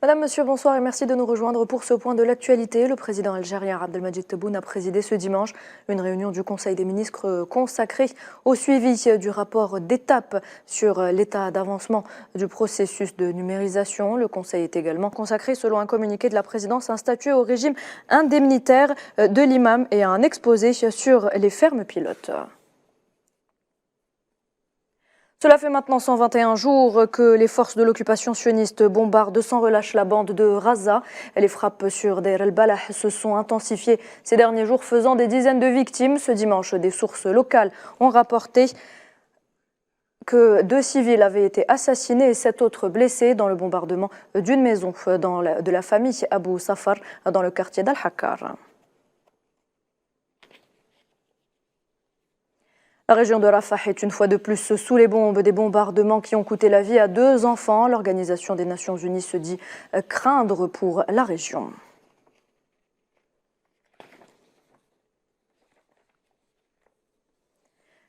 Madame, Monsieur, bonsoir et merci de nous rejoindre pour ce point de l'actualité. Le président algérien Abdelmadjid Tebboune a présidé ce dimanche une réunion du Conseil des ministres consacrée au suivi du rapport d'étape sur l'état d'avancement du processus de numérisation. Le Conseil est également consacré, selon un communiqué de la présidence, à un statut au régime indemnitaire de l'imam et à un exposé sur les fermes pilotes. Cela fait maintenant 121 jours que les forces de l'occupation sioniste bombardent sans relâche la bande de Raza. Les frappes sur Deir el-Balah se sont intensifiées ces derniers jours, faisant des dizaines de victimes. Ce dimanche, des sources locales ont rapporté que 2 civils avaient été assassinés et 7 autres blessés dans le bombardement d'une maison de la famille Abou Safar dans le quartier d'Al-Hakkar. La région de Rafah est une fois de plus sous les bombes des bombardements qui ont coûté la vie à 2 enfants. L'Organisation des Nations Unies se dit craindre pour la région.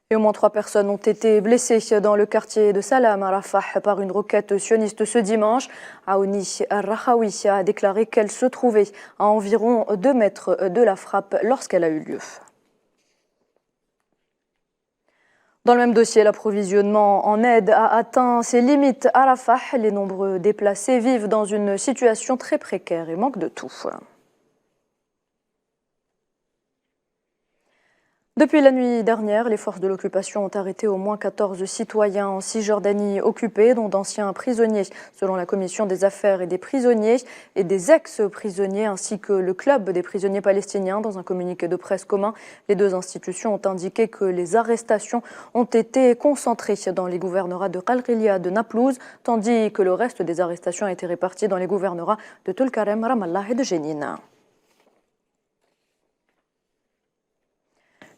Et au moins 3 personnes ont été blessées dans le quartier de Salam à Rafah par une roquette sioniste ce dimanche. Aouni al-Rahawi a déclaré qu'elle se trouvait à environ 2 mètres de la frappe lorsqu'elle a eu lieu. Dans le même dossier, l'approvisionnement en aide a atteint ses limites à Rafah. Les nombreux déplacés vivent dans une situation très précaire et manquent de tout. Depuis la nuit dernière, les forces de l'occupation ont arrêté au moins 14 citoyens en Cisjordanie occupée, dont d'anciens prisonniers, selon la Commission des affaires et des prisonniers et des ex-prisonniers, ainsi que le Club des prisonniers palestiniens. Dans un communiqué de presse commun, les 2 institutions ont indiqué que les arrestations ont été concentrées dans les gouvernorats de Qalqilia de Naplouse, tandis que le reste des arrestations a été réparti dans les gouvernorats de Tulkarem, Ramallah et de Jenin.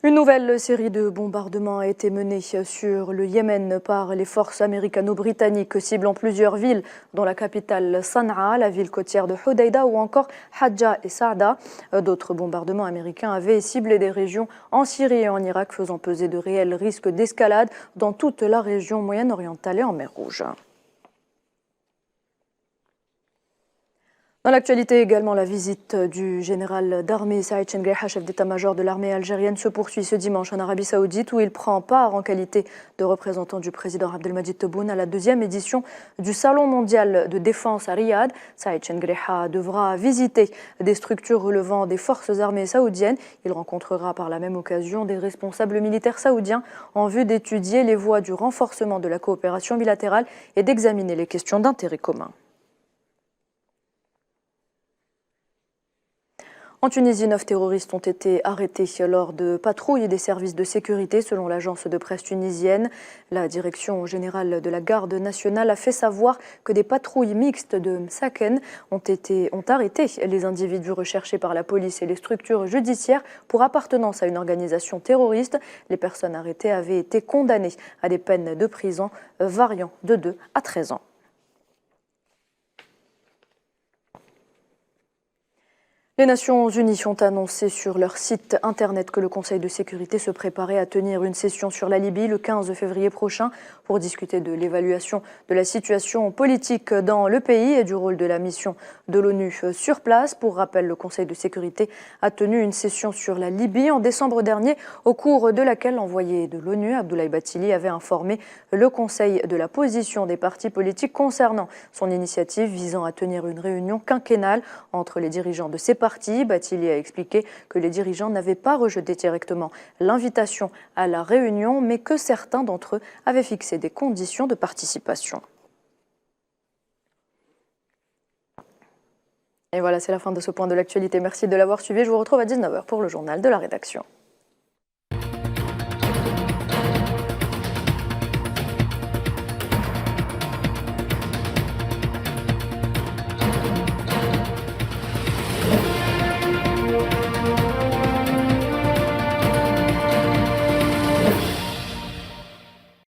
Une nouvelle série de bombardements a été menée sur le Yémen par les forces américano-britanniques ciblant plusieurs villes, dont la capitale Sanaa, la ville côtière de Hodeida ou encore Hadja et Saada. D'autres bombardements américains avaient ciblé des régions en Syrie et en Irak, faisant peser de réels risques d'escalade dans toute la région moyenne-orientale et en mer Rouge. Dans l'actualité également, la visite du général d'armée Saïd Chengraiha, chef d'état-major de l'armée algérienne, se poursuit ce dimanche en Arabie Saoudite où il prend part en qualité de représentant du président Abdelmadjid Tebboune à la 2e édition du Salon mondial de défense à Riyad. Saïd Chengraiha devra visiter des structures relevant des forces armées saoudiennes. Il rencontrera par la même occasion des responsables militaires saoudiens en vue d'étudier les voies du renforcement de la coopération bilatérale et d'examiner les questions d'intérêt commun. En Tunisie, 9 terroristes ont été arrêtés lors de patrouilles des services de sécurité, selon l'agence de presse tunisienne. La direction générale de la garde nationale a fait savoir que des patrouilles mixtes de Msaken ont arrêté les individus recherchés par la police et les structures judiciaires pour appartenance à une organisation terroriste. Les personnes arrêtées avaient été condamnées à des peines de prison variant de 2 à 13 ans. Les Nations Unies ont annoncé sur leur site internet que le Conseil de sécurité se préparait à tenir une session sur la Libye le 15 février prochain pour discuter de l'évaluation de la situation politique dans le pays et du rôle de la mission de l'ONU sur place. Pour rappel, le Conseil de sécurité a tenu une session sur la Libye en décembre dernier, au cours de laquelle l'envoyé de l'ONU, Abdoulaye Bathily, avait informé le Conseil de la position des partis politiques concernant son initiative visant à tenir une réunion quinquennale entre les dirigeants de ces partis. Bathily a expliqué que les dirigeants n'avaient pas rejeté directement l'invitation à la réunion, mais que certains d'entre eux avaient fixé des conditions de participation. Et voilà, c'est la fin de ce point de l'actualité. Merci de l'avoir suivi. Je vous retrouve à 19h pour le journal de la rédaction.